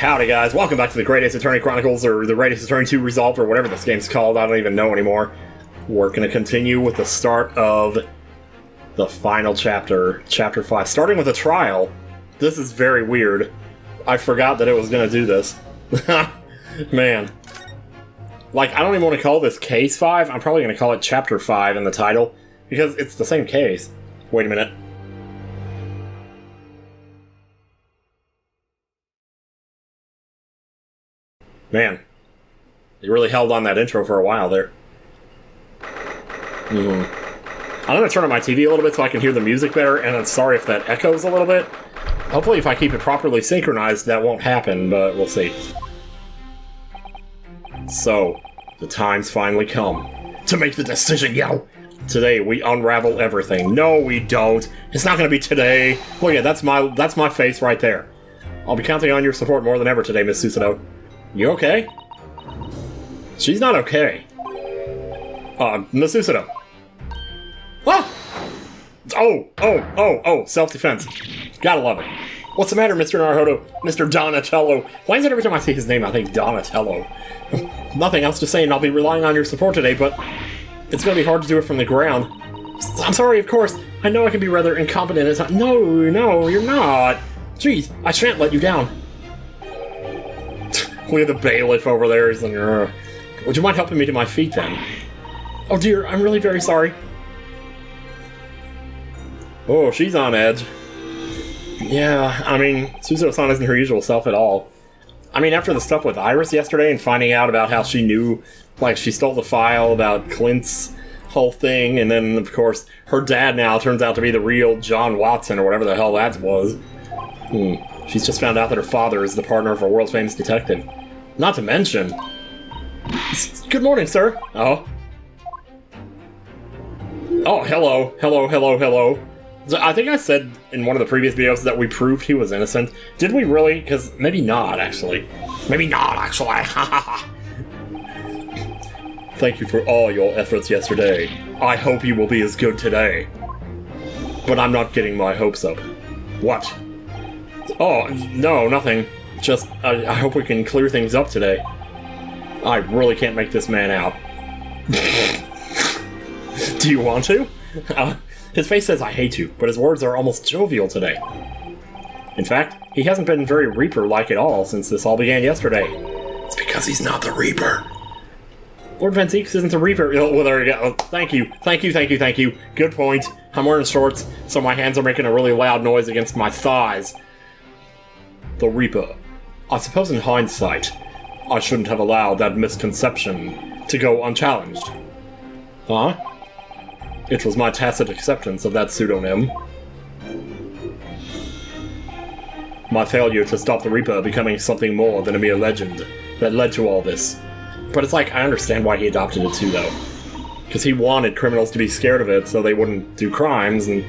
Howdy guys, welcome back to the Great Ace Attorney Chronicles, or the Great Ace Attorney 2 Resolved, or whatever this game's called, I don't even know anymore. We're gonna continue with the start of the final chapter, Chapter 5, starting with a trial. This is very weird. I forgot that it was gonna do this. Man. Like, I don't even want to call this Case 5, I'm probably gonna call it Chapter 5 in the title, because it's the same case. Wait a minute. Man, they really held on that intro for a while there. I'm gonna turn on my TV a little bit so I can hear the music better, and I'm sorry if that echoes a little bit. Hopefully if I keep it properly synchronized, that won't happen, but we'll see. So, the time's finally come to make the decision, yo! Today, we unravel everything. No, we don't. It's not gonna be today. Well, yeah, that's my face right there. I'll be counting on your support more than ever today, Miss Susanoo. You okay? She's not okay. Miss Susanoo. Ah! Oh, self-defense. Gotta love it. What's the matter, Mr. Naruhodo? Mr. Donatello? Why is it every time I see his name I think Donatello? Nothing else to say, and I'll be relying on your support today, but it's gonna be hard to do it from the ground. I'm sorry, of course. I know I can be rather incompetent at times. No, you're not. Jeez, I shan't let you down. We have the bailiff over there. He's like, would you mind helping me to my feet, then? Oh dear, I'm really very sorry. Oh, she's on edge. Yeah, I mean, Susanoo-san isn't her usual self at all. I mean, after the stuff with Iris yesterday and finding out about how she knew, like, she stole the file about Clint's whole thing, and then, of course, her dad now turns out to be the real John Watson, or whatever the hell that was. She's just found out that her father is the partner of a world-famous detective. Not to mention... Good morning, sir. Oh. Oh, hello. So I think I said in one of the previous videos that we proved he was innocent. Did we really? Because maybe not, actually. Maybe not, actually. Thank you for all your efforts yesterday. I hope you will be as good today. But I'm not getting my hopes up. What? Oh, no, nothing. Just, I hope we can clear things up today. I really can't make this man out. Do you want to? His face says I hate you, but his words are almost jovial today. In fact, he hasn't been very Reaper-like at all since this all began yesterday. It's because he's not the Reaper. Lord Van Zeeks isn't the Reaper. Well, there you go. Thank you. Good point. I'm wearing shorts, so my hands are making a really loud noise against my thighs. The Reaper. I suppose in hindsight, I shouldn't have allowed that misconception to go unchallenged. Huh? It was my tacit acceptance of that pseudonym. My failure to stop the Reaper becoming something more than a mere legend that led to all this. But it's like, I understand why he adopted it too, though. Because he wanted criminals to be scared of it so they wouldn't do crimes, and,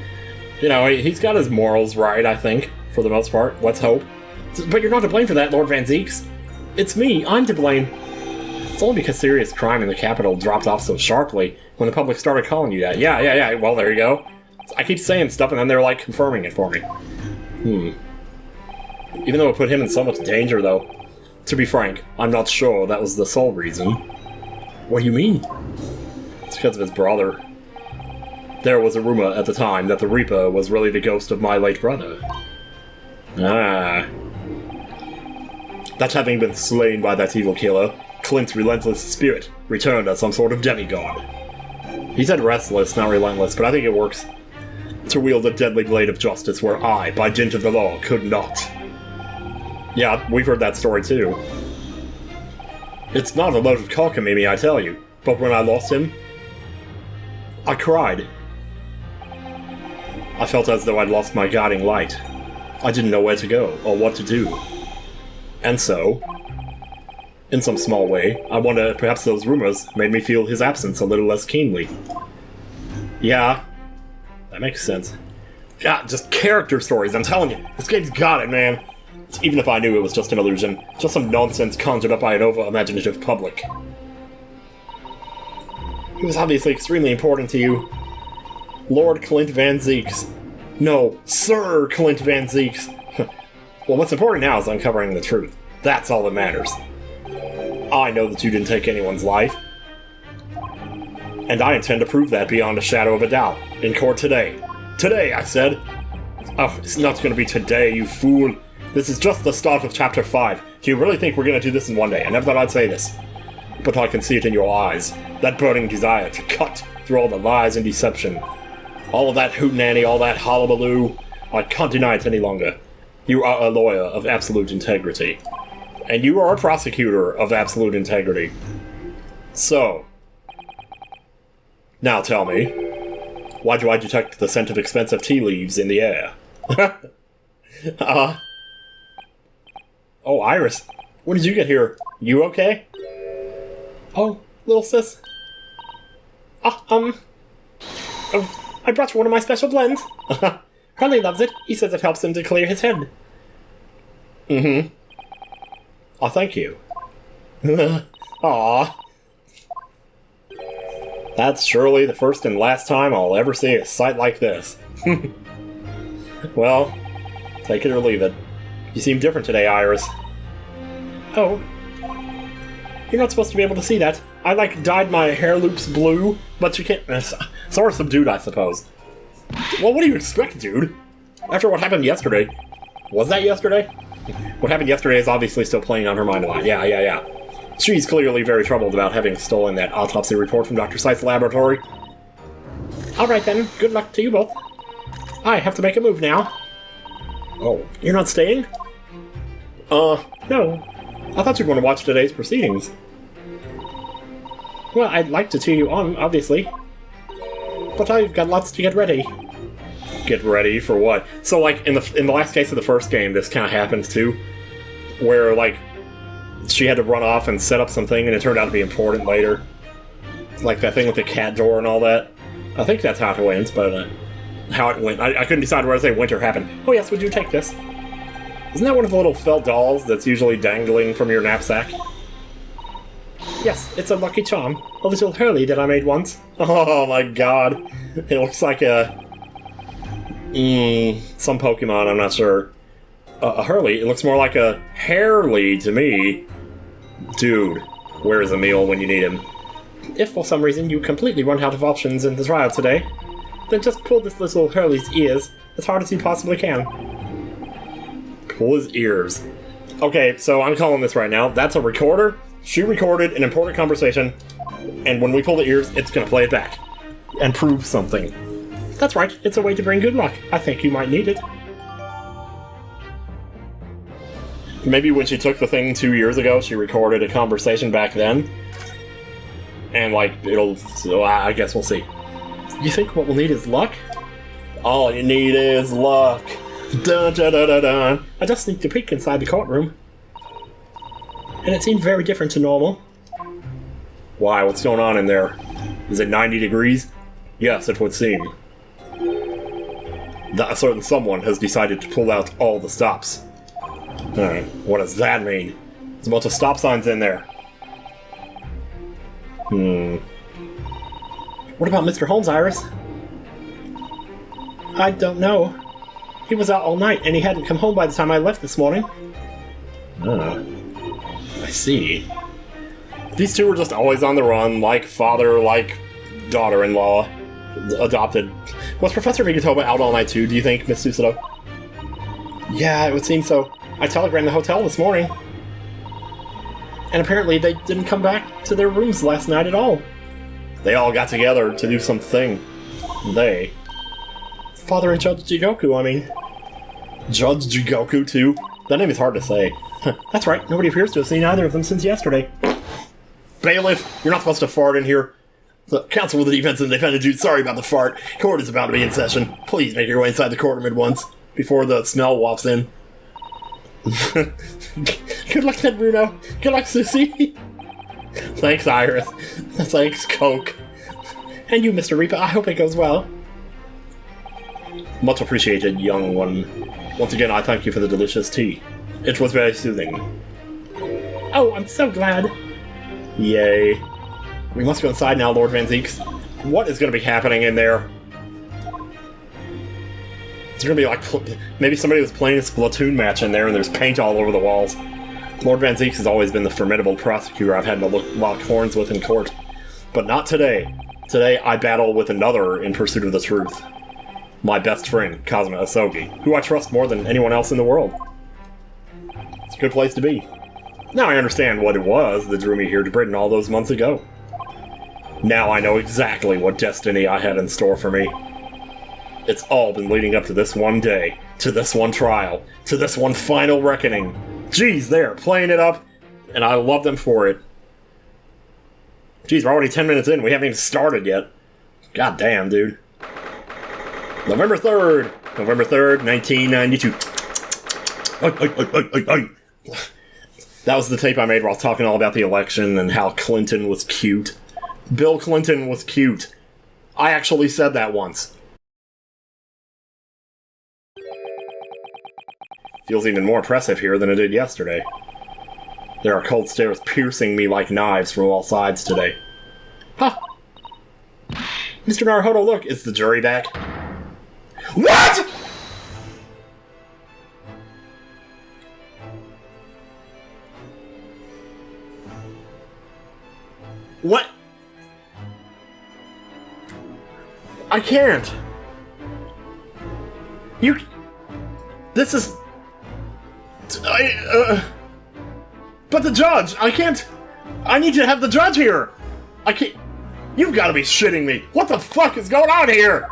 you know, he's got his morals right, I think, for the most part. Let's hope. But you're not to blame for that, Lord Van Zeeks. It's me, I'm to blame. It's only because serious crime in the capital dropped off so sharply when the public started calling you that. Yeah, well, there you go. I keep saying stuff and then they're, like, confirming it for me. Even though it put him in so much danger, though. To be frank, I'm not sure that was the sole reason. What do you mean? It's because of his brother. There was a rumor at the time that the Reaper was really the ghost of my late brother. Ah. That having been slain by that evil killer, Clint's relentless spirit returned as some sort of demigod. He said restless, not relentless, but I think it works. To wield a deadly blade of justice where I, by dint of the law, could not. Yeah, we've heard that story too. It's not a loaded cockamamie, I tell you, but when I lost him, I cried. I felt as though I'd lost my guiding light. I didn't know where to go, or what to do. And so, in some small way, I wonder if perhaps those rumors made me feel his absence a little less keenly. Yeah, that makes sense. Yeah, just character stories, I'm telling you. This game's got it, man. Even if I knew it was just an illusion. Just some nonsense conjured up by an over-imaginative public. He was obviously extremely important to you. Lord Clint Van Zeeks. No, Sir Clint Van Zeeks. Well, what's important now is uncovering the truth. That's all that matters. I know that you didn't take anyone's life. And I intend to prove that beyond a shadow of a doubt. In court today. Today, I said. Oh, it's not gonna be today, you fool. This is just the start of Chapter 5. Do you really think we're gonna do this in one day? I never thought I'd say this. But I can see it in your eyes. That burning desire to cut through all the lies and deception. All of that hootenanny, all that hullabaloo. I can't deny it any longer. You are a lawyer of absolute integrity. And you are a prosecutor of absolute integrity. So, now tell me, why do I detect the scent of expensive tea leaves in the air? Oh, Iris, when did you get here? You okay? Oh, little sis. I brought you one of my special blends. Harley loves it. He says it helps him to clear his head. Mm-hmm. Oh, thank you. Aw. That's surely the first and last time I'll ever see a sight like this. Well, take it or leave it. You seem different today, Iris. Oh. You're not supposed to be able to see that. I, dyed my hair loops blue, but you can't... Sort of subdued, I suppose. Well, what do you expect, dude? After what happened yesterday. Was that yesterday? What happened yesterday is obviously still playing on her mind a lot. Yeah. She's clearly very troubled about having stolen that autopsy report from Dr. Seitz's laboratory. Alright then, good luck to you both. I have to make a move now. Oh, you're not staying? No. I thought you were going to watch today's proceedings. Well, I'd like to cheer you on, obviously. But I've got lots to get ready. Get ready for what? So, in the last case of the first game, this kind of happened too. Where, she had to run off and set up something, and it turned out to be important later. Like that thing with the cat door and all that. I think that's how it went, but how it went. I couldn't decide whether to say went or happened. Oh yes, would you take this? Isn't that one of the little felt dolls that's usually dangling from your knapsack? Yes, it's a lucky charm. A little Hurley that I made once. Oh my god. It looks like some Pokemon, I'm not sure. A Hurley? It looks more like a Hairley to me. Dude, where's Emil when you need him? If for some reason you completely run out of options in the trial today, then just pull this little Hurley's ears as hard as you possibly can. Pull his ears. Okay, so I'm calling this right now. That's a recorder. She recorded an important conversation, and when we pull the ears, it's gonna play it back. And prove something. That's right, it's a way to bring good luck. I think you might need it. Maybe when she took the thing 2 years ago, she recorded a conversation back then. And, so I guess we'll see. You think what we'll need is luck? All you need is luck. Dun dun dun dun dun. I just sneaked a peek inside the courtroom. And it seemed very different to normal. Why? What's going on in there? Is it 90 degrees? Yes, it would seem. That a certain someone has decided to pull out all the stops. What does that mean? There's a bunch of stop signs in there. What about Mr. Holmes, Iris? I don't know. He was out all night, and he hadn't come home by the time I left this morning. I see. These two were just always on the run, like father, like daughter-in-law. Adopted. Was Professor Migatoba out all night too, do you think, Miss Susato? Yeah, it would seem so. I telegrammed the hotel this morning. And apparently they didn't come back to their rooms last night at all. They all got together to do something. They. Father and Judge Jigoku, I mean. Judge Jigoku, too? That name is hard to say. That's right, nobody appears to have seen either of them since yesterday. Bailiff, you're not supposed to fart in here. The Counsel for the Defense and Defendant, dude, sorry about the fart. Court is about to be in session. Please make your way inside the courtroom at once, before the smell wafts in. Good luck, Ted Bruno. Good luck, Susie. Thanks, Iris. Thanks, Coke. And you, Mr. Reaper, I hope it goes well. Much appreciated, young one. Once again, I thank you for the delicious tea. It was very soothing. Oh, I'm so glad. Yay. We must go inside now, Lord Van Zeeks. What is going to be happening in there? It's going to be like... Maybe somebody was playing a Splatoon match in there and there's paint all over the walls. Lord Van Zeeks has always been the formidable prosecutor I've had to lock horns with in court. But not today. Today, I battle with another in pursuit of the truth. My best friend, Kazuma Asogi, who I trust more than anyone else in the world. It's a good place to be. Now I understand what it was that drew me here to Britain all those months ago. Now I know exactly what destiny I had in store for me. It's all been leading up to this one day, to this one trial, to this one final reckoning. Geez, they're playing it up, and I love them for it. Geez, we're already 10 minutes in, we haven't even started yet. God damn, dude. November 3rd, 1992. That was the tape I made where I was talking all about the election and how Clinton was cute. Bill Clinton was cute. I actually said that once. Feels even more oppressive here than it did yesterday. There are cold stares piercing me like knives from all sides today. Ha! Mr. Naruhodo, look, is the jury back? What?! What? I can't. You... This is... But the judge! I can't... I need to have the judge here! I can't... You've got to be shitting me! What the fuck is going on here?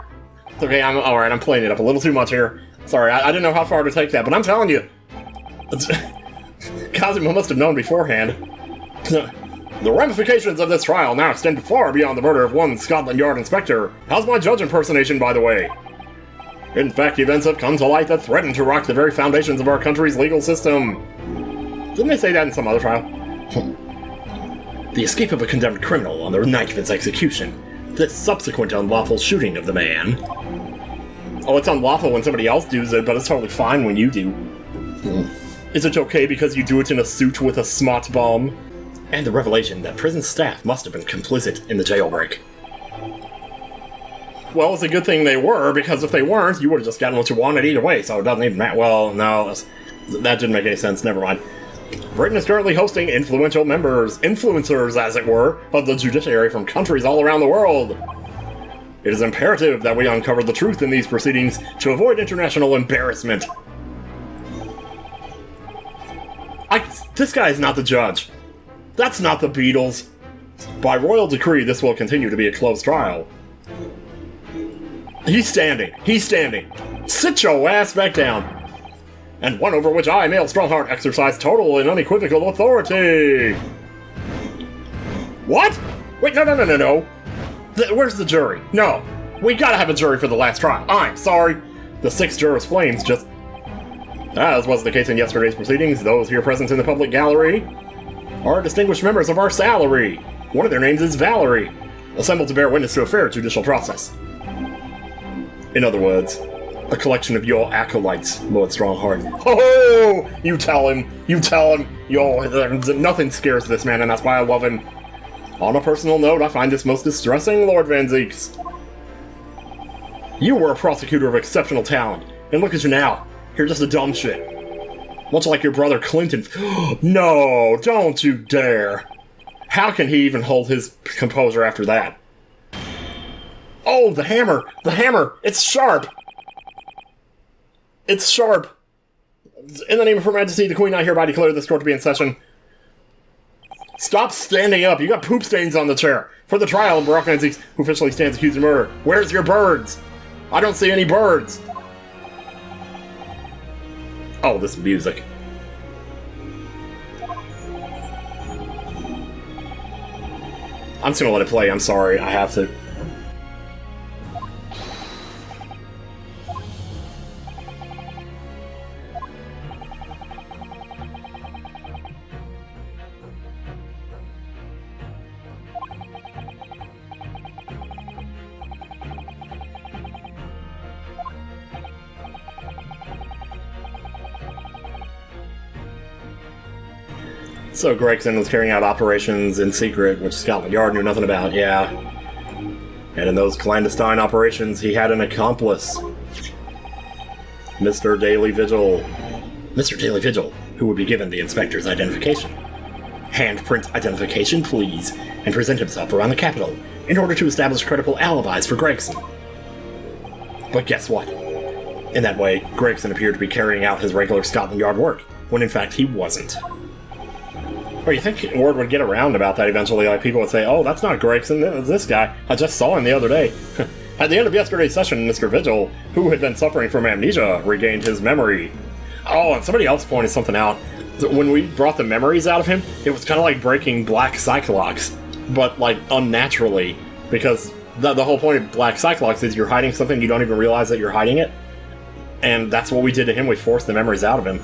Okay, alright, I'm playing it up a little too much here. Sorry, I didn't know how far to take that, but I'm telling you... Kazuma must have known beforehand. The ramifications of this trial now extend far beyond the murder of one Scotland Yard inspector. How's my judge impersonation, by the way? In fact, events have come to light that threaten to rock the very foundations of our country's legal system. Didn't they say that in some other trial? The escape of a condemned criminal on the night of its execution. The subsequent unlawful shooting of the man. Oh, it's unlawful when somebody else does it, but it's totally fine when you do. Is it okay because you do it in a suit with a smart bomb? And the revelation that prison staff must have been complicit in the jailbreak. Well, it's a good thing they were, because if they weren't, you would have just gotten what you wanted either way, so it doesn't even matter. Well, no, that didn't make any sense, never mind. Britain is currently hosting influential members, influencers as it were, of the judiciary from countries all around the world. It is imperative that we uncover the truth in these proceedings to avoid international embarrassment. This guy is not the judge. That's not the Beatles. By royal decree, this will continue to be a closed trial. He's standing. He's standing. Sit your ass back down. And one over which I, Male Strongheart, exercise total and unequivocal authority. What? Wait, no. Where's the jury? No. We gotta have a jury for the last trial. I'm sorry. The 6 jurors' flames just... As was the case in yesterday's proceedings, those here present in the public gallery are distinguished members of our salary. One of their names is Valerie, assembled to bear witness to a fair judicial process. In other words, a collection of your acolytes, Lord Strongheart. Oh, you tell him. Nothing scares this man, and that's why I love him. On a personal note, I find this most distressing, Lord Van Zeeks. You were a prosecutor of exceptional talent, and look at you now. You're just a dumb shit. Much like your brother Clinton. No, don't you dare. How can he even hold his composure after that? Oh, the hammer! The hammer! It's sharp! It's sharp! In the name of Her Majesty, the Queen, I hereby declare this court to be in session. Stop standing up! You got poop stains on the chair! For the trial of Barack Van Zeeks, who officially stands accused of murder. Where's your birds? I don't see any birds! Oh, this music. I'm just gonna let it play, I'm sorry, I have to. So Gregson was carrying out operations in secret, which Scotland Yard knew nothing about, yeah. And in those clandestine operations, he had an accomplice. Mr. Daily Vigil. Mr. Daily Vigil, who would be given the inspector's identification. Handprint identification, please, and present himself around the capital in order to establish credible alibis for Gregson. But guess what? In that way, Gregson appeared to be carrying out his regular Scotland Yard work, when in fact he wasn't. Or you think word would get around about that eventually, like people would say, oh, that's not Gregson, that was this guy. I just saw him the other day. At the end of yesterday's session, Mr. Vigil, who had been suffering from amnesia, regained his memory. Oh, and somebody else pointed something out. When we brought the memories out of him, it was kind of like breaking Black Cyclops, but like unnaturally, because the whole point of Black Cyclops is you're hiding something, you don't even realize that you're hiding it. And that's what we did to him, we forced the memories out of him.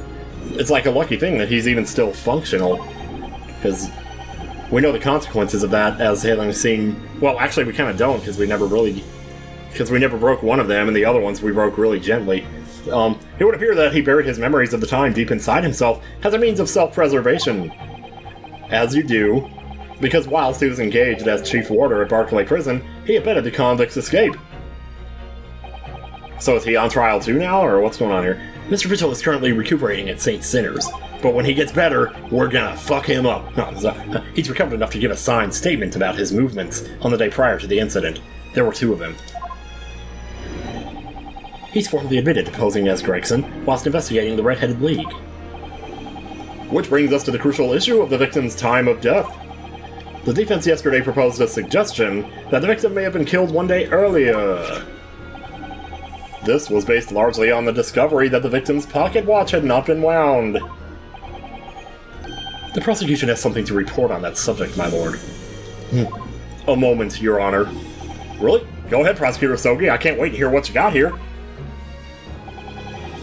It's like a lucky thing that he's even still functional, because we know the consequences of that as having seen... Well, actually we kind of don't, because we never broke one of them, and the other ones we broke really gently. It would appear that he buried his memories of the time deep inside himself as a means of self-preservation. As you do, because whilst he was engaged as chief warder at Barclay Prison, he abetted the convict's escape. So is he on trial too now, or what's going on here? Mr. Vigil is currently recuperating at St. Sinners, but when he gets better, we're gonna fuck him up. He's recovered enough to give a signed statement about his movements on the day prior to the incident. There were 2 of them. He's formally admitted to posing as Gregson whilst investigating the Red-Headed League. Which brings us to the crucial issue of the victim's time of death. The defense yesterday proposed a suggestion that the victim may have been killed one day earlier. This was based largely on the discovery that the victim's pocket watch had not been wound. The prosecution has something to report on that subject, my lord. A moment, Your Honor. Really? Go ahead, Prosecutor Sogi, I can't wait to hear what you got here.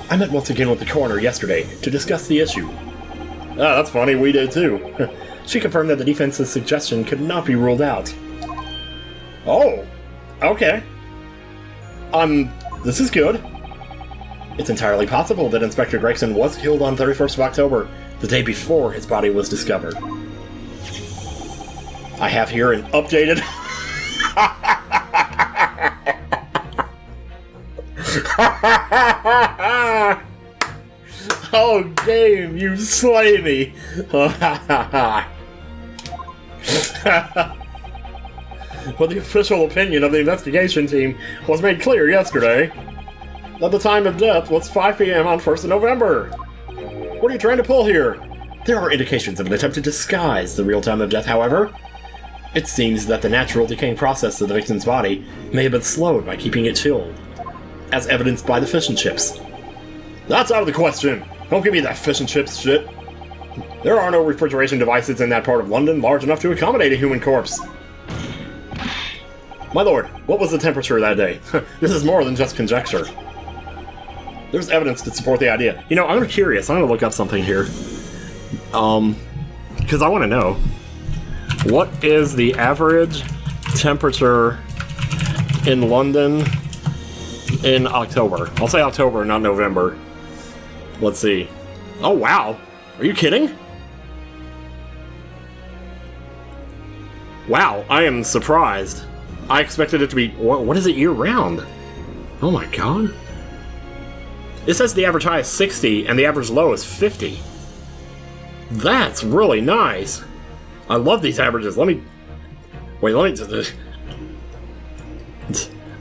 I met once again with the coroner yesterday to discuss the issue. Ah, that's funny, we did too. She confirmed that the defense's suggestion could not be ruled out. Oh, okay. This is good. It's entirely possible that Inspector Gregson was killed on 31st of October, the day before his body was discovered. I have here an updated... Oh, game, you slay me! Well, the official opinion of the investigation team was made clear yesterday that the time of death was 5 p.m. on 1st of November. What are you trying to pull here? There are indications of an attempt to disguise the real time of death, however. It seems that the natural decaying process of the victim's body may have been slowed by keeping it chilled, as evidenced by the fish and chips. That's out of the question! Don't give me that fish and chips shit! There are no refrigeration devices in that part of London large enough to accommodate a human corpse. My lord, what was the temperature that day? This is more than just conjecture. There's evidence to support the idea. You know, I'm curious. I'm gonna look up something here. Because I want to know. What is the average temperature in London in October? I'll say October, not November. Let's see. Oh, wow. Are you kidding? Wow, I am surprised. I expected it to be... What is it year-round? Oh my god. It says the average high is 60 and the average low is 50. That's really nice. I love these averages. Let me... Wait, let me...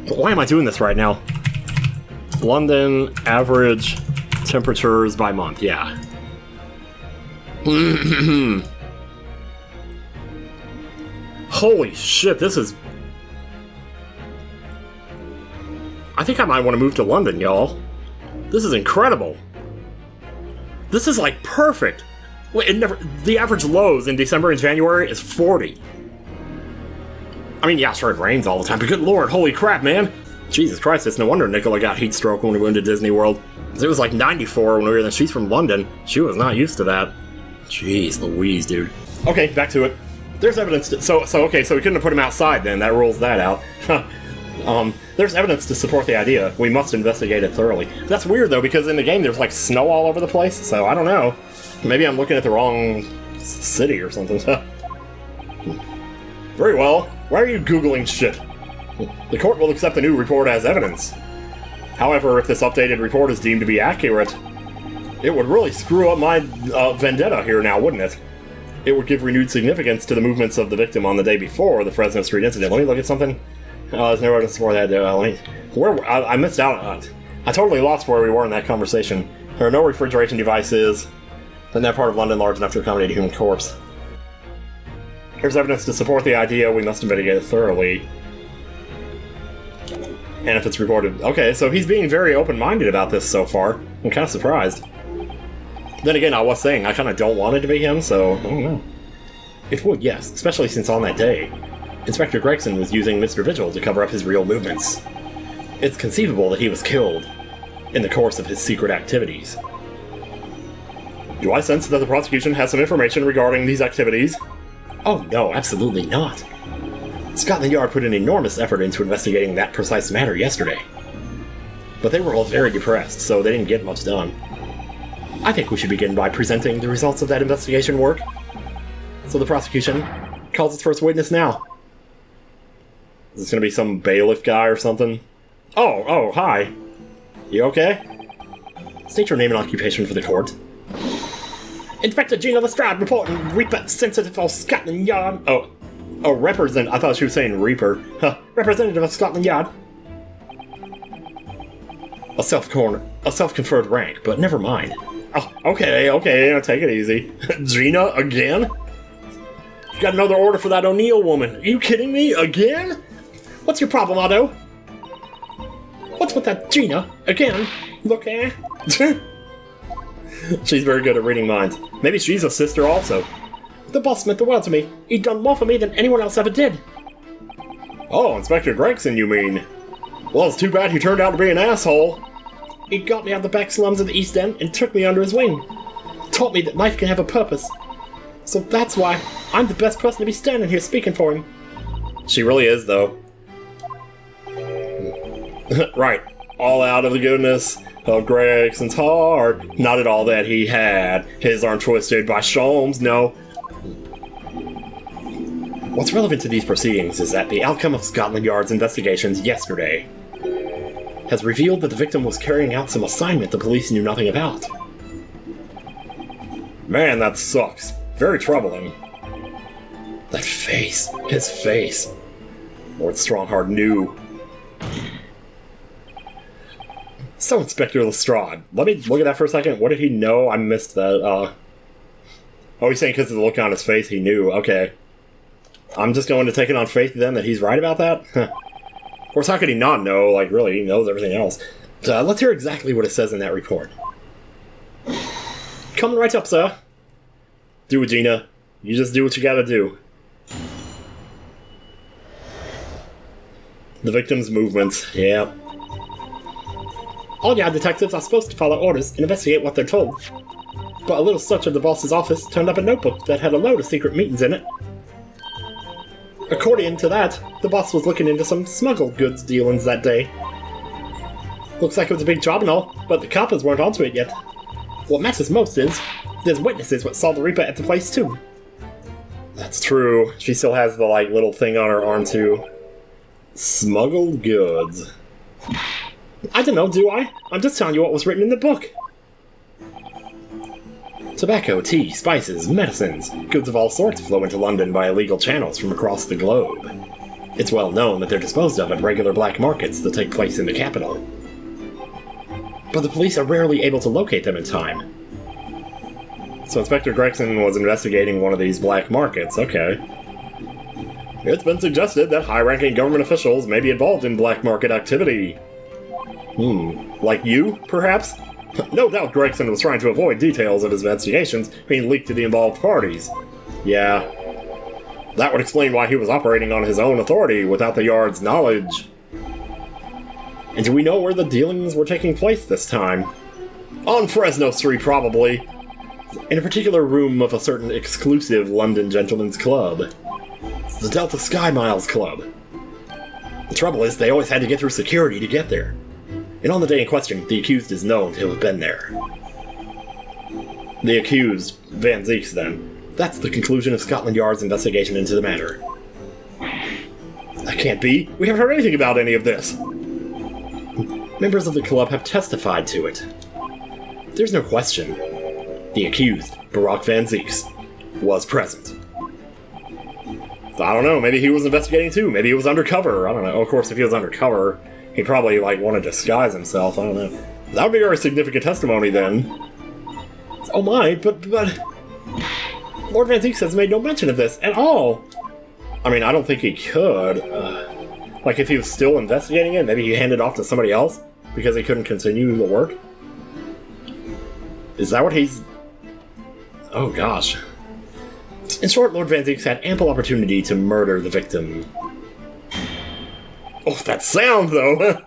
Why am I doing this right now? London average temperatures by month, yeah. Holy shit, this is... I think I might want to move to London, y'all. This is incredible. This is like perfect. Wait, the average lows in December and January is 40. I mean, yeah, sure, it rains all the time, but good lord, holy crap, man. Jesus Christ, it's no wonder Nicola got heat stroke when we went to Disney World. It was like 94 when we were there. She's from London. She was not used to that. Jeez Louise, dude. Okay, back to it. There's evidence to... So we couldn't have put him outside then. That rules that out. There's evidence to support the idea. We must investigate it thoroughly. That's weird, though, because in the game there's, like, snow all over the place, so I don't know. Maybe I'm looking at the wrong city or something. Very well. Why are you Googling shit? The court will accept the new report as evidence. However, if this updated report is deemed to be accurate, It would really screw up my vendetta here now, wouldn't it? It would give renewed significance to the movements of the victim on the day before the Fresno Street incident. Let me look at something. There's no evidence for that. I missed out on it. I totally lost where we were in that conversation. There are no refrigeration devices in that part of London large enough to accommodate a human corpse. Here's evidence to support the idea we must investigate it thoroughly. And if it's reported... Okay, so he's being very open-minded about this so far. I'm kind of surprised. Then again, I was saying, I kind of don't want it to be him, so I don't know. It would, yes, especially since on that day, Inspector Gregson was using Mr. Vigil to cover up his real movements. It's conceivable that he was killed in the course of his secret activities. Do I sense that the prosecution has some information regarding these activities? Oh no, absolutely not. Scotland Yard put an enormous effort into investigating that precise matter yesterday. But they were all very depressed, so they didn't get much done. I think we should begin by presenting the results of that investigation work. So the prosecution calls its first witness now. Is this gonna be some bailiff guy or something? Oh, hi. You okay? State your name and occupation for the court. Inspector Gina Lestrade reporting Reaper sensitive of Scotland Yard. Oh, represent. I thought she was saying Reaper. Huh. Representative of Scotland Yard. A self-conferred rank, but never mind. Oh, okay, I'll take it easy. Gina, again? You got another order for that O'Neill woman. Are you kidding me? Again? What's your problem, Otto? What's with that Gina? Again? Look, eh? She's very good at reading minds. Maybe she's a sister also. The boss meant the world to me. He'd done more for me than anyone else ever did. Oh, Inspector Gregson, you mean? Well, it's too bad he turned out to be an asshole. He got me out of the back slums of the East End and took me under his wing. Taught me that life can have a purpose. So that's why I'm the best person to be standing here speaking for him. She really is, though. Right. All out of the goodness of Gregson's heart. Not at all that he had. His arm twisted by Sholmes, no. What's relevant to these proceedings is that the outcome of Scotland Yard's investigations yesterday has revealed that the victim was carrying out some assignment the police knew nothing about. Man, that sucks. Very troubling. That face. His face. Lord Strongheart knew. So, Inspector Lestrade, let me look at that for a second. What did he know? I missed that. Oh, he's saying because of the look on his face, he knew. Okay. I'm just going to take it on faith then that he's right about that? Of course, how could he not know? Like, really, he knows everything else. Let's hear exactly what it says in that report. Coming right up, sir. Do it, Gina. You just do what you gotta do. The victim's movements. Yeah. All Yard detectives are supposed to follow orders and investigate what they're told. But a little search of the boss's office turned up a notebook that had a load of secret meetings in it. According to that, the boss was looking into some smuggled goods dealings that day. Looks like it was a big job and all, but the coppers weren't onto it yet. What matters most is, there's witnesses what saw the Reaper at the place too. That's true. She still has the, like, little thing on her arm too. Smuggled goods. I don't know, do I? I'm just telling you what was written in the book. Tobacco, tea, spices, medicines, goods of all sorts flow into London by illegal channels from across the globe. It's well known that they're disposed of at regular black markets that take place in the capital. But the police are rarely able to locate them in time. So Inspector Gregson was investigating one of these black markets, okay. It's been suggested that high-ranking government officials may be involved in black market activity. Like you, perhaps? No doubt Gregson was trying to avoid details of his investigations being leaked to the involved parties. Yeah. That would explain why he was operating on his own authority without the Yard's knowledge. And do we know where the dealings were taking place this time? On Fresno Street, probably. In a particular room of a certain exclusive London gentleman's club. It's the Delta Sky Miles Club. The trouble is, they always had to get through security to get there. And on the day in question, the accused is known to have been there. The accused, Van Zeeks, then. That's the conclusion of Scotland Yard's investigation into the matter. That can't be. We haven't heard anything about any of this. Members of the club have testified to it. There's no question. The accused, Barak Van Zeeks, was present. I don't know, maybe he was investigating too. Maybe he was undercover. I don't know. Of course, if he was undercover, he'd probably, like, want to disguise himself. I don't know. That would be very significant testimony, then. Oh my, but Lord Van Zeeks has made no mention of this at all. I mean, I don't think he could. Like, if he was still investigating it, maybe he handed it off to somebody else because he couldn't continue the work? Is that what he's... Oh, gosh. In short, Lord Van Zeeks had ample opportunity to murder the victim. Oh, that sound, though!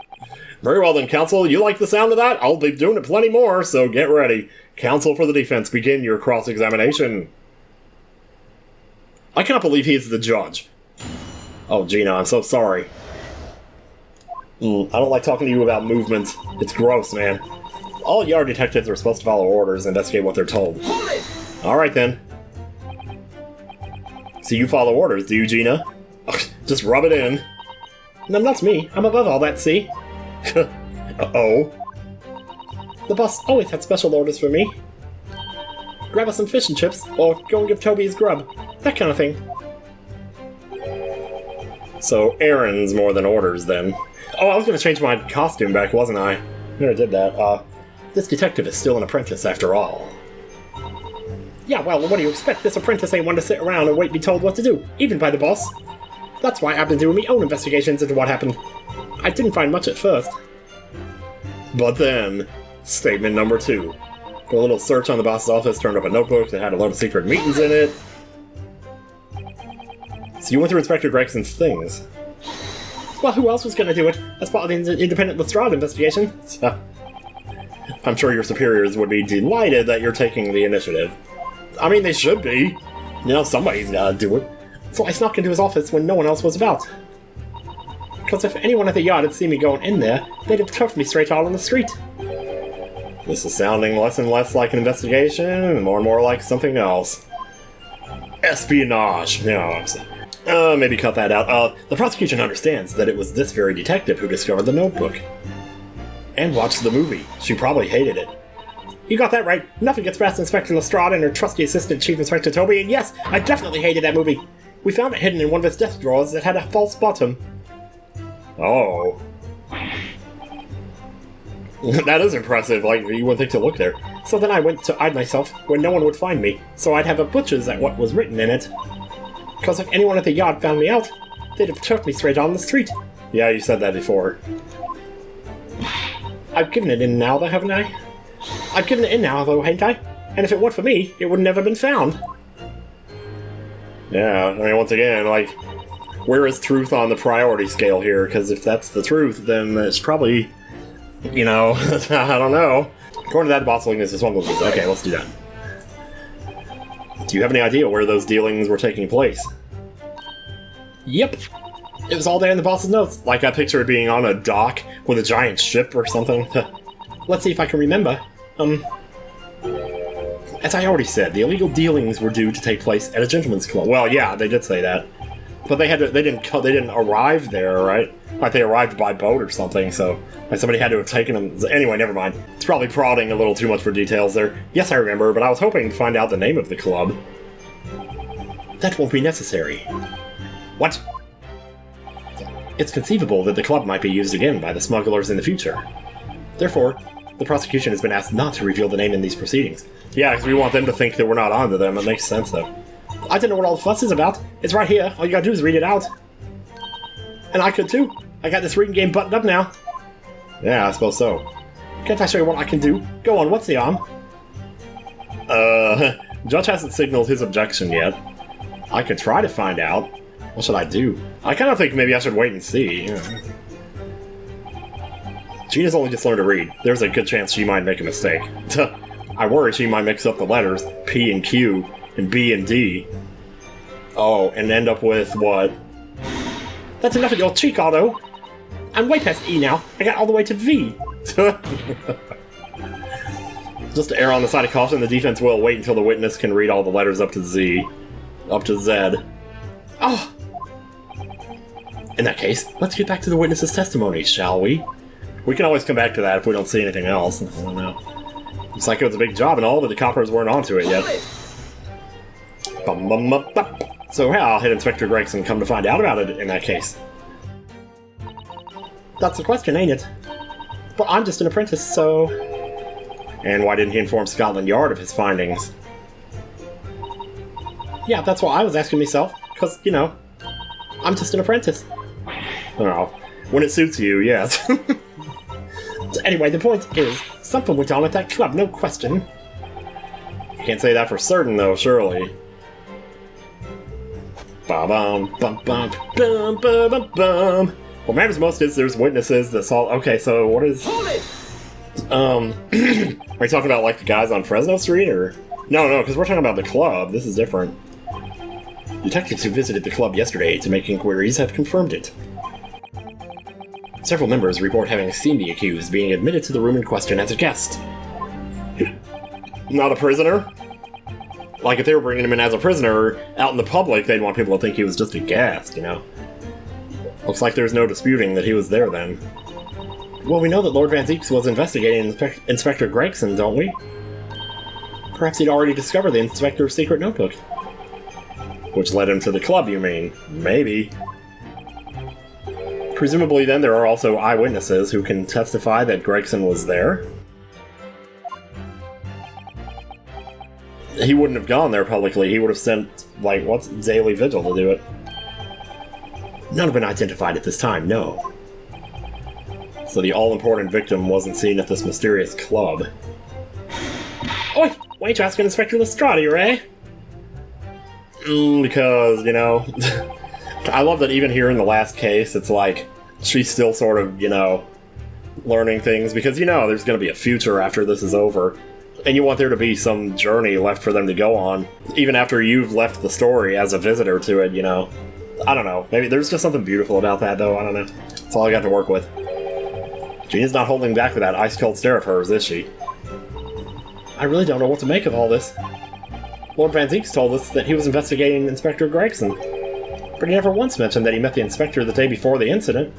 Very well then, counsel. You like the sound of that? I'll be doing it plenty more, so get ready. Counsel for the defense, begin your cross-examination. I cannot believe he is the judge. Oh, Gina, I'm so sorry. I don't like talking to you about movement. It's gross, man. All Yard detectives are supposed to follow orders and investigate what they're told. Alright then. So you follow orders, do you, Gina? Just rub it in. No, not me. I'm above all that, see? Uh-oh. The boss always had special orders for me. Grab us some fish and chips, or go and give Toby his grub. That kind of thing. So, errands more than orders, then. Oh, I was gonna change my costume back, wasn't I? Never did that. This detective is still an apprentice, after all. Yeah, well, what do you expect? This apprentice ain't one to sit around and wait to be told what to do, even by the boss. That's why I've been doing my own investigations into what happened. I didn't find much at first. But then, statement number 2. A little search on the boss's office, turned up a notebook that had a load of secret meetings in it. So you went through Inspector Gregson's things. Well, who else was going to do it? As part of the independent Lestrade investigation. I'm sure your superiors would be delighted that you're taking the initiative. I mean, they should be. You know, somebody's got to do it. So I snuck into his office when no one else was about. Because if anyone at the yard had seen me going in there, they'd have chucked me straight out on the street. This is sounding less and less like an investigation, and more like something else. Espionage. No, maybe cut that out. The prosecution understands that it was this very detective who discovered the notebook. And watched the movie. She probably hated it. You got that right. Nothing gets past Inspector Lestrade and her trusty assistant, Chief Inspector Toby, and yes, I definitely hated that movie. We found it hidden in one of his desk drawers that had a false bottom. Oh. That is impressive, like, you wouldn't think to look there. So then I went to hide myself where no one would find me, so I'd have a butcher's at what was written in it. Because if anyone at the yard found me out, they'd have chucked me straight on the street. Yeah, you said that before. I've given it in now, though, haven't I? I've given it in now, though, haven't I? And if it weren't for me, it would never have been found. Yeah, I mean, once again, like, where is truth on the priority scale here? Because if that's the truth, then it's probably, you know, I don't know. According to that, the boss looking at this one goes, okay, let's do that. Do you have any idea where those dealings were taking place? Yep. It was all there in the boss's notes. Like, I picture it being on a dock with a giant ship or something. Let's see if I can remember. As I already said, the illegal dealings were due to take place at a gentleman's club. Well, yeah, they did say that. But they didn't arrive there, right? Like, they arrived by boat or something, so like somebody had to have taken them. Anyway, never mind. It's probably prodding a little too much for details there. Yes, I remember, but I was hoping to find out the name of the club. That won't be necessary. What? It's conceivable that the club might be used again by the smugglers in the future. Therefore, the prosecution has been asked not to reveal the name in these proceedings. Yeah, because we want them to think that we're not onto them. It makes sense, though. I don't know what all the fuss is about. It's right here. All you gotta do is read it out. And I could, too. I got this reading game buttoned up now. Yeah, I suppose so. Can't I show you what I can do? Go on, what's the arm? Judge hasn't signaled his objection yet. I could try to find out. What should I do? I kind of think maybe I should wait and see. Yeah. Gina's only just learned to read. There's a good chance she might make a mistake. I worry she might mix up the letters P and Q and B and D. Oh, and end up with what? That's enough of your cheek, Otto. I'm way past E now. I got all the way to V. Just to err on the side of caution, the defense will wait until the witness can read all the letters up to Z. Up to Z. Oh! In that case, let's get back to the witness's testimony, shall we? We can always come back to that if we don't see anything else. I don't know. Looks like it was a big job and all, but the coppers weren't onto it yet. Bum, bum, bum, bum. So yeah, I'll hit Inspector Gregson come to find out about it in that case. That's the question, ain't it? But I'm just an apprentice, so... And why didn't he inform Scotland Yard of his findings? Yeah, that's what I was asking myself, because, you know, I'm just an apprentice. Oh, when it suits you, yes. Anyway, the point is, something went on at that club, no question. You can't say that for certain, though, surely. Ba-bum, bum-bum, bum-bum-bum-bum. What matters most is there's witnesses that saw... Okay, so what is... are you talking about, like, the guys on Fresno Street, or... No, because we're talking about the club. This is different. Detectives who visited the club yesterday to make inquiries have confirmed it. Several members report having seen the accused being admitted to the room in question as a guest. Not a prisoner? Like, if they were bringing him in as a prisoner out in the public, they'd want people to think he was just a guest, you know? Looks like there's no disputing that he was there then. Well, we know that Lord Van Zeeks was investigating Inspector Gregson, don't we? Perhaps he'd already discovered the Inspector's secret notebook. Which led him to the club, you mean? Maybe. Presumably then there are also eyewitnesses who can testify that Gregson was there. He wouldn't have gone there publicly, he would have sent, like, what's Daily Vigil to do it. None have been identified at this time, no. So the all-important victim wasn't seen at this mysterious club. Oi! Why ain't you asking Inspector Lestrade, eh? Because, you know... I love that even here in the last case, it's like, she's still sort of, you know, learning things, because, you know, there's gonna be a future after this is over. And you want there to be some journey left for them to go on, even after you've left the story as a visitor to it, you know. I don't know. Maybe there's just something beautiful about that, though. I don't know. That's all I got to work with. Gina's not holding back with that ice-cold stare of hers, is she? I really don't know what to make of all this. Lord Van Zeeks told us that he was investigating Inspector Gregson, but he never once mentioned that he met the Inspector the day before the incident.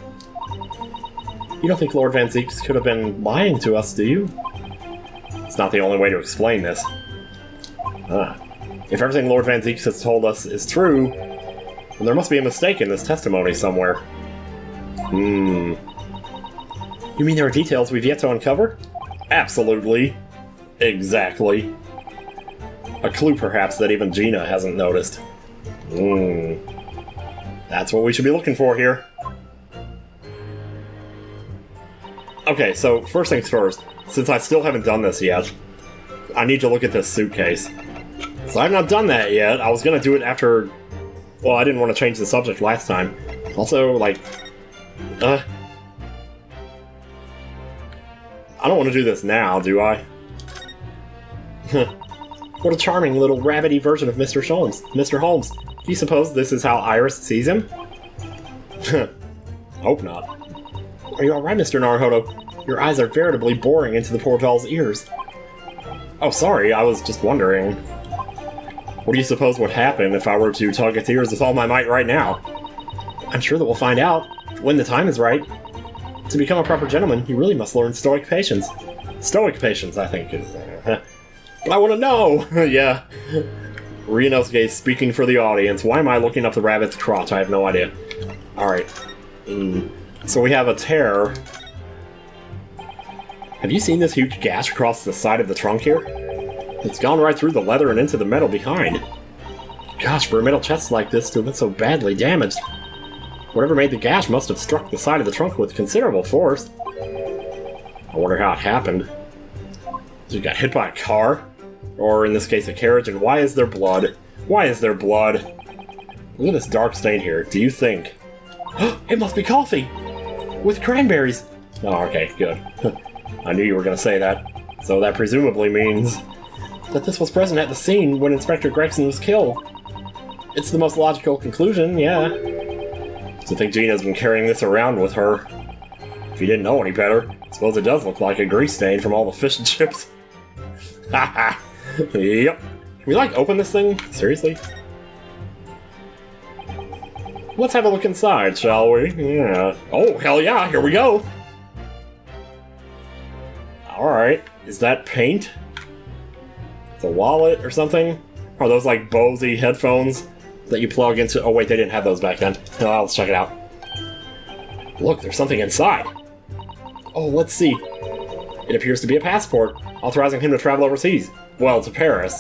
You don't think Lord Van Zeeks could have been lying to us, do you? It's not the only way to explain this. If everything Lord Van Zeeks has told us is true, then there must be a mistake in this testimony somewhere. You mean there are details we've yet to uncover? Absolutely. Exactly. A clue, perhaps, that even Gina hasn't noticed. That's what we should be looking for here. Okay, so first things first. Since I still haven't done this yet, I need to look at this suitcase. So I've not done that yet. I was gonna do it after... Well, I didn't want to change the subject last time. Also, like... I don't want to do this now, do I? What a charming little rabbity version of Mr. Holmes. Mr. Holmes, do you suppose this is how Iris sees him? Hope not. Are you alright, Mr. Naruhodo? Your eyes are veritably boring into the poor doll's ears. Oh, sorry, I was just wondering. What do you suppose would happen if I were to tug its ears with all my might right now? I'm sure that we'll find out, when the time is right. To become a proper gentleman, you really must learn stoic patience. Stoic patience, I think, is... But I want to know! Yeah. Ryunosuke speaking for the audience. Why am I looking up the rabbit's crotch? I have no idea. Alright. So we have a tear. Have you seen this huge gash across the side of the trunk here? It's gone right through the leather and into the metal behind. Gosh, for a metal chest like this to have been so badly damaged. Whatever made the gash must have struck the side of the trunk with considerable force. I wonder how it happened. So you got hit by a car? Or in this case a carriage, and why is there blood? Why is there blood? Look at this dark stain here. Do you think... It must be coffee! With cranberries! Oh, okay, good. I knew you were going to say that. So that presumably means... that this was present at the scene when Inspector Gregson was killed. It's the most logical conclusion, yeah. So I think Gina's been carrying this around with her. If you didn't know any better, I suppose it does look like a grease stain from all the fish and chips. Haha! Yep. Can we, like, open this thing? Seriously? Let's have a look inside, shall we? Yeah. Oh, hell yeah, here we go! Alright. Is that paint? It's a wallet or something? Are those like Bose headphones that you plug into? Oh wait, they didn't have those back then. Oh, let's check it out. Look, there's something inside. Oh, let's see. It appears to be a passport, authorizing him to travel overseas. Well, to Paris.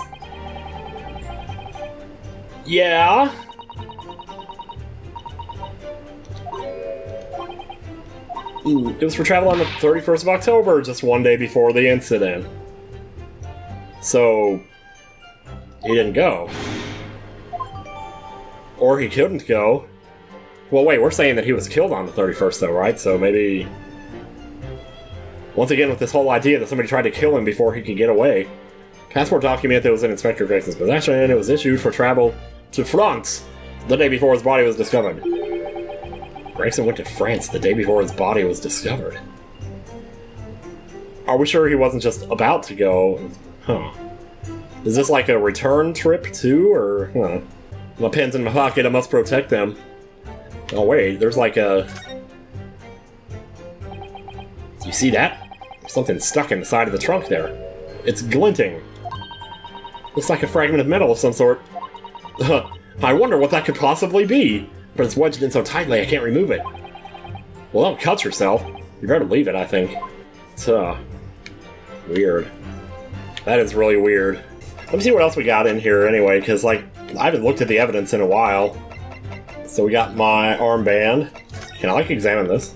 Yeah? It was for travel on the 31st of October, just one day before the incident. So, he didn't go. Or he couldn't go. Well, wait, we're saying that he was killed on the 31st, though, right? So maybe... Once again, with this whole idea that somebody tried to kill him before he could get away. Passport document that was in Inspector Gregson's possession. It was issued for travel to France the day before his body was discovered. Gregson went to France the day before his body was discovered. Are we sure he wasn't just about to go? Huh. Is this like a return trip, too, or... Huh. My pen's in my pocket, I must protect them. Oh wait, there's like a... Do you see that? There's something stuck in the side of the trunk there. It's glinting. Looks like a fragment of metal of some sort. I wonder what that could possibly be. But it's wedged in so tightly I can't remove it. Well, don't cut yourself. You better leave it, I think. It's, weird. That is really weird. Let me see what else we got in here anyway, because, like, I haven't looked at the evidence in a while. So we got my armband. Can I, like, examine this?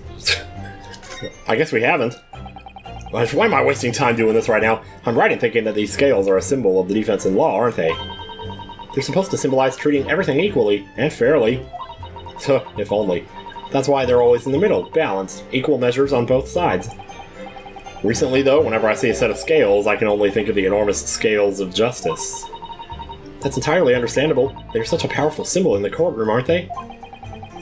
I guess we haven't. Why am I wasting time doing this right now? I'm right in thinking that these scales are a symbol of the defense in law, aren't they? They're supposed to symbolize treating everything equally and fairly. If only. That's why they're always in the middle, balanced, equal measures on both sides. Recently, though, whenever I see a set of scales, I can only think of the enormous scales of justice. That's entirely understandable. They're such a powerful symbol in the courtroom, aren't they?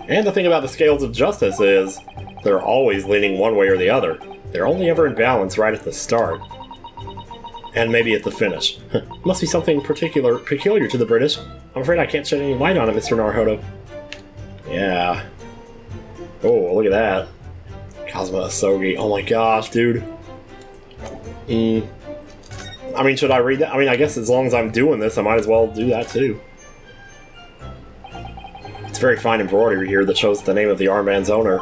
And the thing about the scales of justice is, they're always leaning one way or the other. They're only ever in balance right at the start. And maybe at the finish. Must be something peculiar to the British. I'm afraid I can't shed any light on it, Mr. Naruhodo. Yeah. Oh, look at that. Cosmo Asogi. Oh my gosh, dude. I mean, should I read that? I mean, I guess as long as I'm doing this, I might as well do that too. It's very fine embroidery here that shows the name of the armband's owner.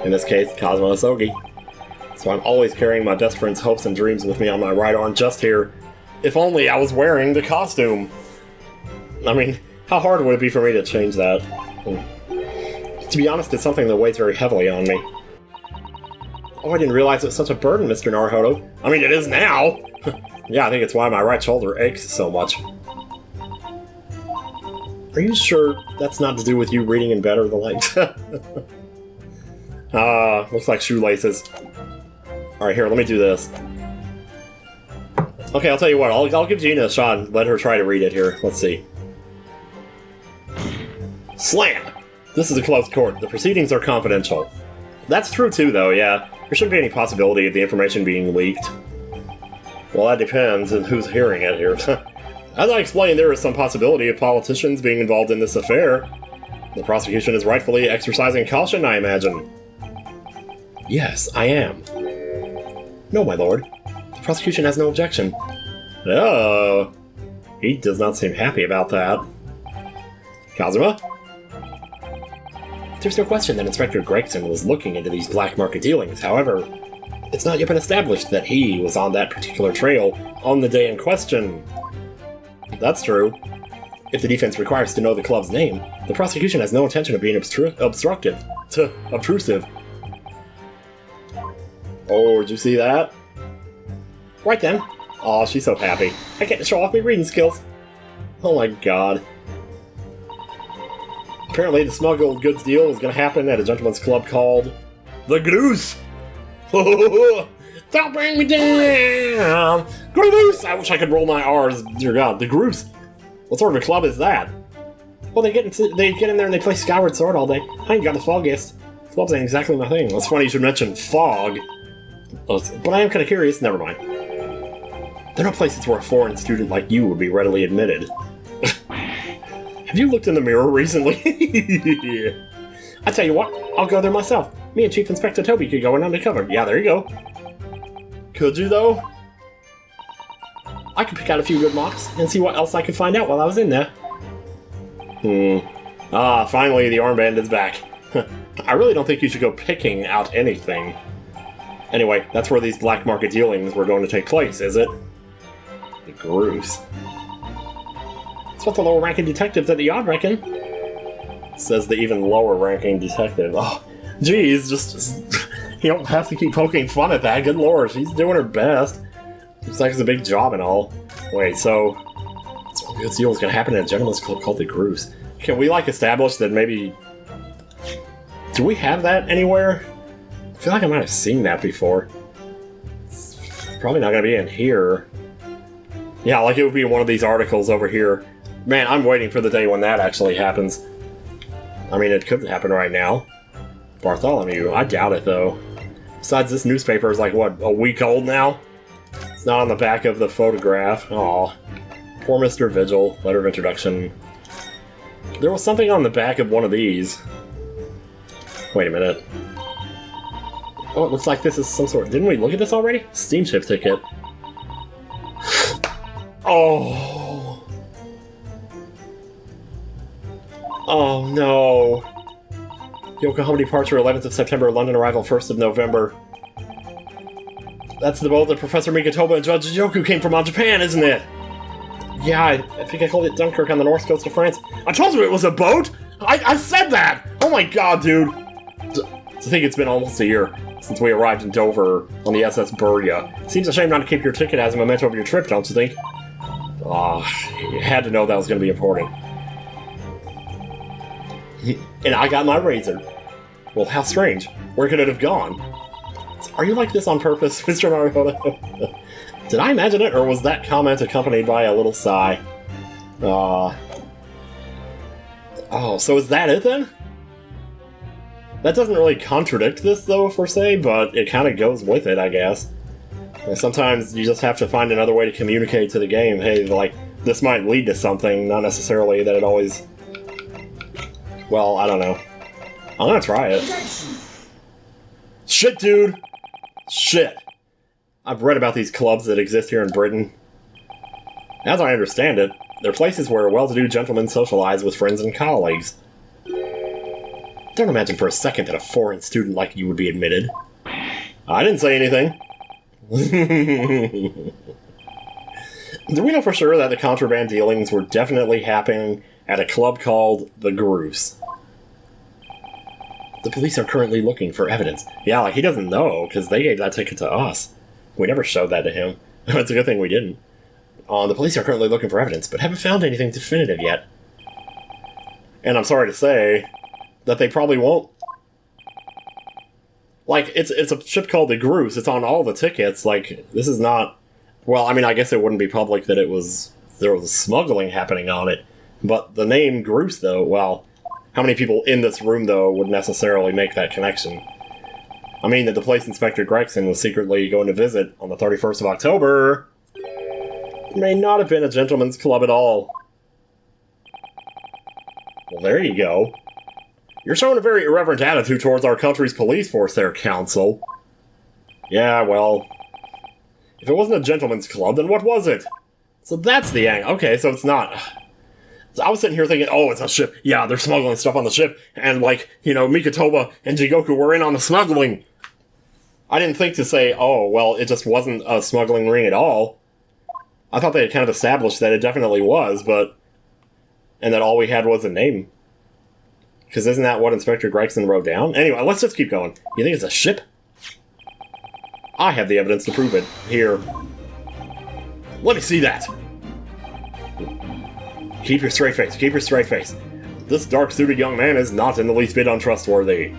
In this case, Cosmo Asogi. So I'm always carrying my best friend's hopes and dreams with me on my right arm just here. If only I was wearing the costume. I mean, how hard would it be for me to change that? To be honest, it's something that weighs very heavily on me. Oh, I didn't realize it was such a burden, Mr. Naruhodo. I mean, it is now! Yeah, I think it's why my right shoulder aches so much. Are you sure that's not to do with you reading in bed or the like? Looks like shoelaces. Alright, here, let me do this. Okay, I'll tell you what, I'll give Gina a shot and let her try to read it here. Let's see. Slam! This is a closed court. The proceedings are confidential. That's true too, though, yeah. There shouldn't be any possibility of the information being leaked. Well, that depends on who's hearing it here. As I explained, there is some possibility of politicians being involved in this affair. The prosecution is rightfully exercising caution, I imagine. Yes, I am. No, my lord. The prosecution has no objection. Oh. He does not seem happy about that. Kazuma? There's no question that Inspector Gregson was looking into these black market dealings. However, it's not yet been established that he was on that particular trail on the day in question. That's true. If the defense requires to know the club's name, the prosecution has no intention of being obstructive. Obtrusive. Oh, did you see that? Right then. Aw, she's so happy. I get to show off my reading skills. Oh my god. Apparently the smuggled goods deal is going to happen at a gentleman's club called The Grouse. Don't bring me down! Grouse! I wish I could roll my R's. Dear God, The Grouse. What sort of a club is that? Well, they get in there and they play Skyward Sword all day. I ain't got the foggiest. Clubs ain't exactly my thing. It's funny you should mention fog. But I am kind of curious. Never mind. There are no places where a foreign student like you would be readily admitted. Have you looked in the mirror recently? I tell you what, I'll go there myself. Me and Chief Inspector Toby could go in undercover. Yeah, there you go. Could you, though? I could pick out a few good mocks and see what else I could find out while I was in there. Ah, finally the armband is back. I really don't think you should go picking out anything. Anyway, that's where these black market dealings were going to take place, is it? The Grouse. It's what the lower ranking detectives at the yard reckon. Says the even lower ranking detective. Oh, geez, just you don't have to keep poking fun at that. Good lord, she's doing her best. Looks like it's a big job and all. Wait, so this deal is gonna happen at a gentleman's club called the Grouse. Can we like establish that maybe? Do we have that anywhere? I feel like I might have seen that before. It's probably not gonna be in here. Yeah, like it would be in one of these articles over here. Man, I'm waiting for the day when that actually happens. I mean, it could happen right now. Bartholomew, I doubt it though. Besides, this newspaper is like, what, a week old now? It's not on the back of the photograph. Aw. Poor Mr. Vigil. Letter of introduction. There was something on the back of one of these. Wait a minute. Oh, it looks like this is some sort... Didn't we look at this already? Steamship ticket. Oh. Oh no. Yokohama departure 11th of September, London arrival 1st of November. That's the boat that Professor Mikitoba and Judge Joku came from on Japan, isn't it? Yeah, I think I called it Dunkirk on the north coast of France. I told you it was a boat! I said that! Oh my god, dude! I think it's been almost a year since we arrived in Dover on the SS Burya. Seems a shame not to keep your ticket as a memento of your trip, don't you think? You had to know that was going to be important. And I got my razor. Well, how strange. Where could it have gone? Are you like this on purpose, Mr. Mariota? Did I imagine it, or was that comment accompanied by a little sigh? Oh, so is that it then? That doesn't really contradict this, though, per se, but it kind of goes with it, I guess. And sometimes you just have to find another way to communicate to the game, hey, like, this might lead to something, not necessarily that it always... Well, I don't know. I'm gonna try it. Shit, dude! Shit. I've read about these clubs that exist here in Britain. As I understand it, they're places where well-to-do gentlemen socialize with friends and colleagues. Don't imagine for a second that a foreign student like you would be admitted. I didn't say anything. Do we know for sure that the contraband dealings were definitely happening at a club called the Grouse? The police are currently looking for evidence. Yeah, like, he doesn't know, because they gave that ticket to us. We never showed that to him. It's a good thing we didn't. The police are currently looking for evidence, but haven't found anything definitive yet. And I'm sorry to say that they probably won't. Like, it's a ship called the Grouse. It's on all the tickets. Like, this is not... Well, I mean, I guess it wouldn't be public that there was smuggling happening on it. But the name Grouse, though, well... How many people in this room, though, would necessarily make that connection? I mean, that the place Inspector Gregson was secretly going to visit on the 31st of October may not have been a gentleman's club at all. Well, there you go. You're showing a very irreverent attitude towards our country's police force there, Counsel. Yeah, well... If it wasn't a gentleman's club, then what was it? So that's the angle. Okay, so it's not... So I was sitting here thinking, oh, it's a ship. Yeah, they're smuggling stuff on the ship. And, like, you know, Mikitoba and Jigoku were in on the smuggling. I didn't think to say, oh, well, it just wasn't a smuggling ring at all. I thought they had kind of established that it definitely was, but... And that all we had was a name. Because isn't that what Inspector Gregson wrote down? Anyway, let's just keep going. You think it's a ship? I have the evidence to prove it. Here. Let me see that! Keep your straight face. Keep your straight face. This dark-suited young man is not in the least bit untrustworthy.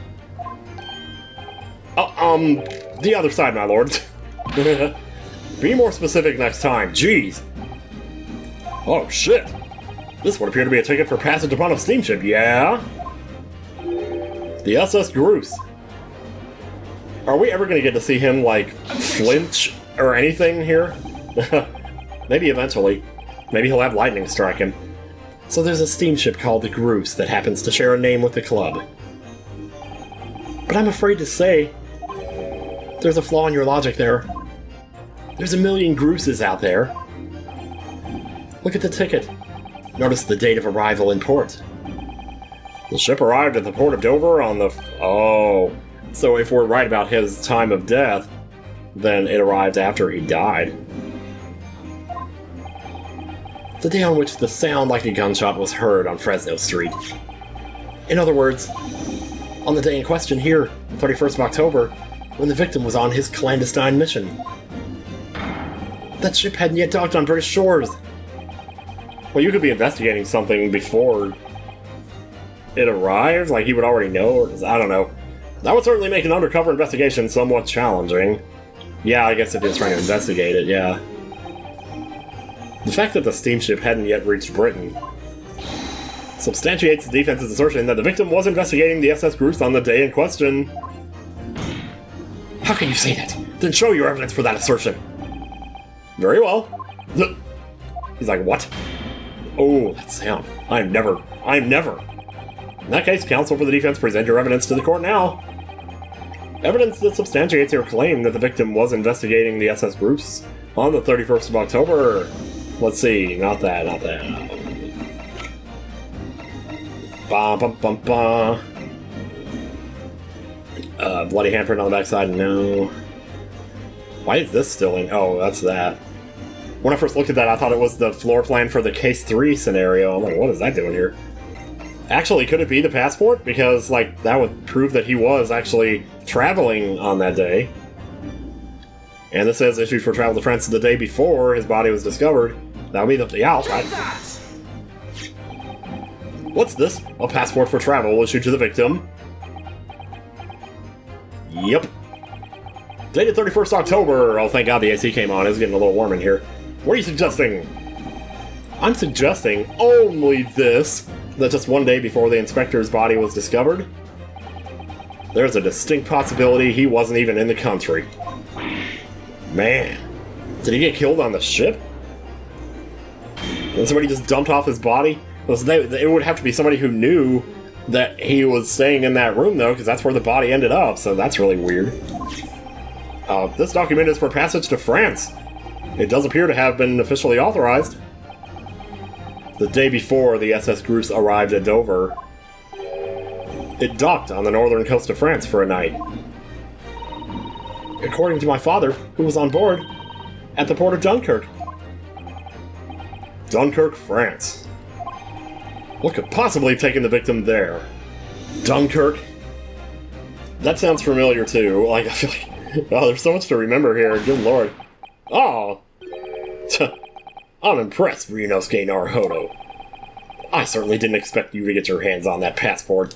The other side, my lord. Be more specific next time. Jeez. Oh, shit. This would appear to be a ticket for passage upon a steamship, yeah? The SS Grouse. Are we ever going to get to see him, like, flinch or anything here? Maybe eventually. Maybe he'll have lightning strike him. So there's a steamship called the Grouse that happens to share a name with the club. But I'm afraid to say, there's a flaw in your logic there. There's a million Grouses out there. Look at the ticket. Notice the date of arrival in port. The ship arrived at the port of Dover on the... Oh. So if we're right about his time of death, then it arrived after he died. The day on which the sound like a gunshot was heard on Fresno Street. In other words, on the day in question here, the 31st of October, when the victim was on his clandestine mission. That ship hadn't yet docked on British shores. Well, you could be investigating something before it arrives, like he would already know, or I don't know. That would certainly make an undercover investigation somewhat challenging. Yeah, I guess if he was trying to investigate it, yeah. The fact that the steamship hadn't yet reached Britain substantiates the defense's assertion that the victim was investigating the SS Grouse on the day in question. How can you say that? Then show your evidence for that assertion. Very well. He's like, what? Oh, that sound. I'm never. In that case, counsel for the defense, present your evidence to the court now. Evidence that substantiates your claim that the victim was investigating the SS Grouse on the 31st of October. Let's see, not that. Ba bum bum ba. Bloody handprint on the backside, no. Why is this still in? Oh, that's that. When I first looked at that, I thought it was the floor plan for the Case 3 scenario. I'm like, what is that doing here? Actually, could it be the passport? Because, like, that would prove that he was actually traveling on that day. And this says issued for travel to France the day before his body was discovered. That would be the... Yeah, I'll try. What's this? A passport for travel issued to the victim. Yep. Dated 31st October. Oh, thank God the AC came on. It's getting a little warm in here. What are you suggesting? I'm suggesting only this. That just one day before the inspector's body was discovered, there's a distinct possibility he wasn't even in the country. Man. Did he get killed on the ship? And somebody just dumped off his body? It would have to be somebody who knew that he was staying in that room, though, because that's where the body ended up, so that's really weird. This document is for passage to France. It does appear to have been officially authorized. The day before the SS Grouse arrived at Dover, it docked on the northern coast of France for a night. According to my father, who was on board, at the port of Dunkirk. Dunkirk, France. What could possibly have taken the victim there? Dunkirk? That sounds familiar too. Like, I feel like, oh, there's so much to remember here. Good lord. Oh. I'm impressed, Ryunosuke Naruhodo. I certainly didn't expect you to get your hands on that passport.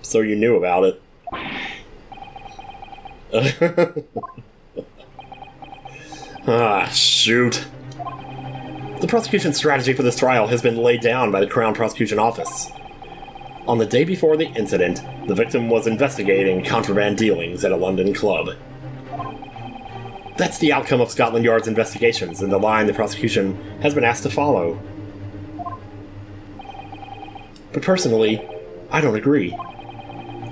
So you knew about it. Ah, shoot. The prosecution strategy for this trial has been laid down by the Crown Prosecution Office. On the day before the incident, the victim was investigating contraband dealings at a London club. That's the outcome of Scotland Yard's investigations and the line the prosecution has been asked to follow. But personally, I don't agree.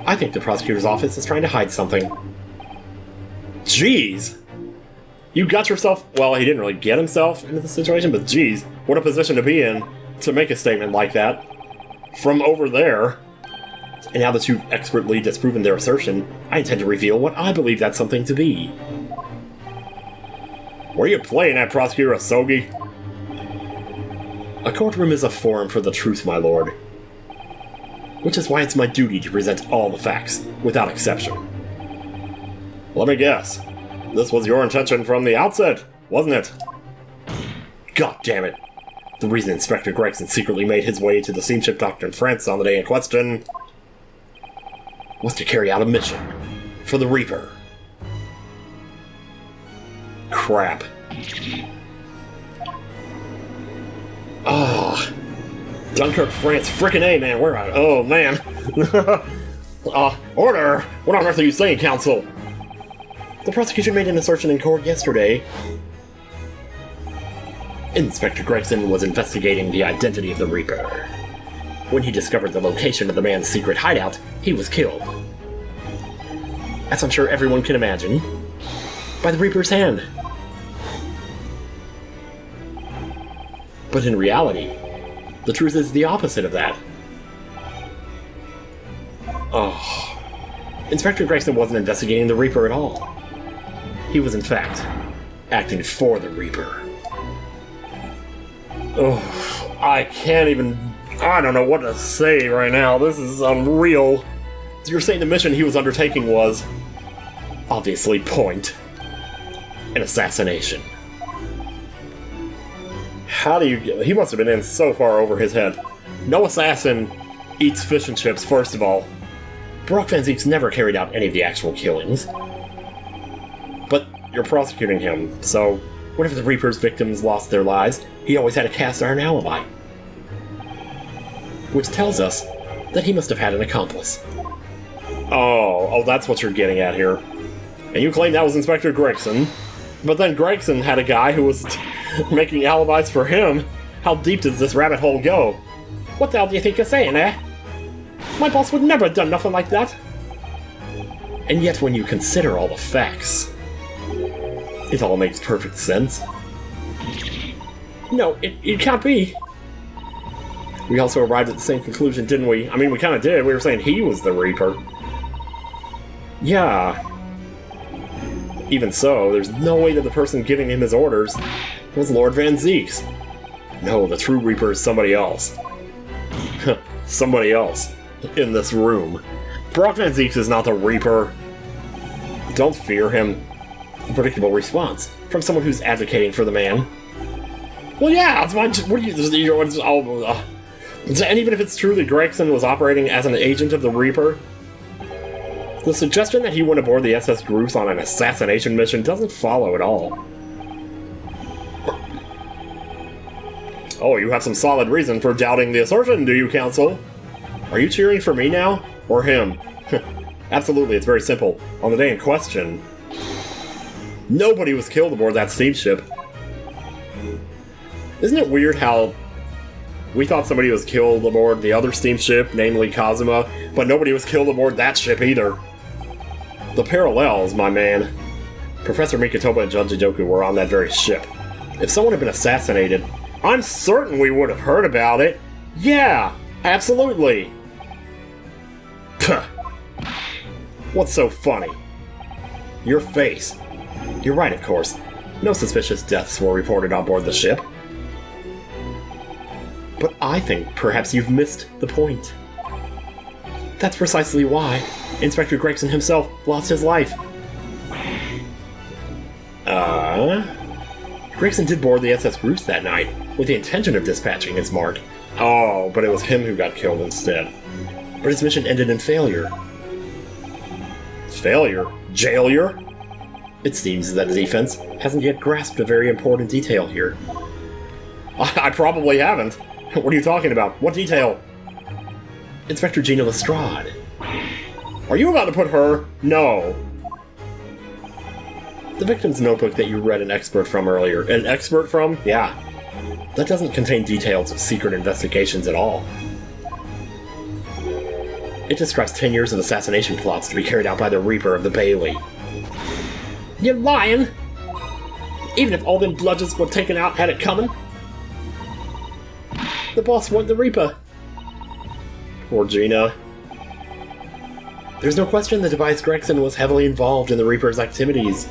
I think the prosecutor's office is trying to hide something. Jeez! You got yourself... Well, he didn't really get himself into the situation, but geez, what a position to be in to make a statement like that from over there. And now that you've expertly disproven their assertion, I intend to reveal what I believe that something to be. Were you playing at, Prosecutor Asogi? A courtroom is a forum for the truth, my lord. Which is why it's my duty to present all the facts, without exception. Let me guess. This was your intention from the outset, wasn't it? God damn it. The reason Inspector Gregson secretly made his way to the steamship dock in France on the day in question was to carry out a mission for the Reaper. Crap. Oh, Dunkirk, France. Frickin' A, man. Where are... Oh, man. Order! What on earth are you saying, counsel? The prosecution made an assertion in court yesterday. Inspector Gregson was investigating the identity of the Reaper. When he discovered the location of the man's secret hideout, he was killed. As I'm sure everyone can imagine, by the Reaper's hand. But in reality, the truth is the opposite of that. Oh. Inspector Gregson wasn't investigating the Reaper at all. He was, in fact, acting for the Reaper. Oh, I can't even... I don't know what to say right now. This is unreal. You're saying the mission he was undertaking was... obviously point. An assassination. How do you get... He must have been in so far over his head. No assassin eats fish and chips, first of all. Brock Van Zeeks never carried out any of the actual killings. But you're prosecuting him, so whenever the Reaper's victims lost their lives, he always had a cast-iron alibi. Which tells us that he must have had an accomplice. Oh, that's what you're getting at here. And you claim that was Inspector Gregson, but then Gregson had a guy who was making alibis for him. How deep does this rabbit hole go? What the hell do you think you're saying, eh? My boss would never have done nothing like that. And yet when you consider all the facts, it all makes perfect sense. No, it can't be. We also arrived at the same conclusion, didn't we? I mean, we kind of did. We were saying he was the Reaper. Yeah. Even so, there's no way that the person giving him his orders was Lord Van Zeeks. No, the true Reaper is somebody else. Somebody else. In this room. Brock Van Zeeks is not the Reaper. Don't fear him. A predictable response from someone who's advocating for the man. Well, yeah, it's my... What do you... And even if it's true that Gregson was operating as an agent of the Reaper, the suggestion that he went aboard the SS Grouse on an assassination mission doesn't follow at all. Oh, you have some solid reason for doubting the assertion, do you, Counsel? Are you cheering for me now? Or him? Absolutely, it's very simple. On the day in question, nobody was killed aboard that steamship. Isn't it weird how we thought somebody was killed aboard the other steamship, namely Kazuma, but nobody was killed aboard that ship either? The parallels, my man. Professor Mikotoba and Junjidoku were on that very ship. If someone had been assassinated, I'm certain we would have heard about it. Yeah, absolutely. What's so funny? Your face. You're right, of course. No suspicious deaths were reported on board the ship. But I think perhaps you've missed the point. That's precisely why Inspector Gregson himself lost his life. Gregson did board the SS Grouse that night, with the intention of dispatching its mark. Oh, but it was him who got killed instead. But his mission ended in failure. Failure? Jailure? It seems that the defense hasn't yet grasped a very important detail here. I probably haven't. What are you talking about? What detail? Inspector Gina Lestrade. Are you about to put her? No. The victim's notebook that you read an expert from earlier. An expert from? Yeah. That doesn't contain details of secret investigations at all. It describes 10 years of assassination plots to be carried out by the Reaper of the Bailey. You're lying! Even if all them bludgeons were taken out had it coming? The boss wanted the Reaper. Poor Gina. There's no question that Tobias Gregson was heavily involved in the Reaper's activities.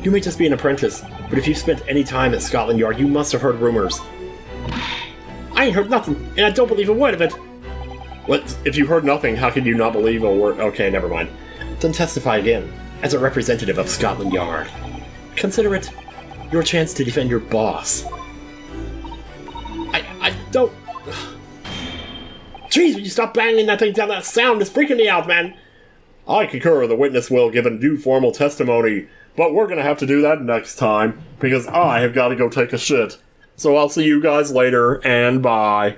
You may just be an apprentice, but if you've spent any time at Scotland Yard, you must have heard rumors. I ain't heard nothing, and I don't believe a word of it. What? If you heard nothing, how could you not believe a word? Okay, never mind. Then testify again, as a representative of Scotland Yard. Consider it your chance to defend your boss. I don't... Jeez, will you stop banging that thing down? That sound is freaking me out, man! I concur, the witness will give a due formal testimony, but we're gonna have to do that next time, because I have got to go take a shit. So I'll see you guys later, and bye.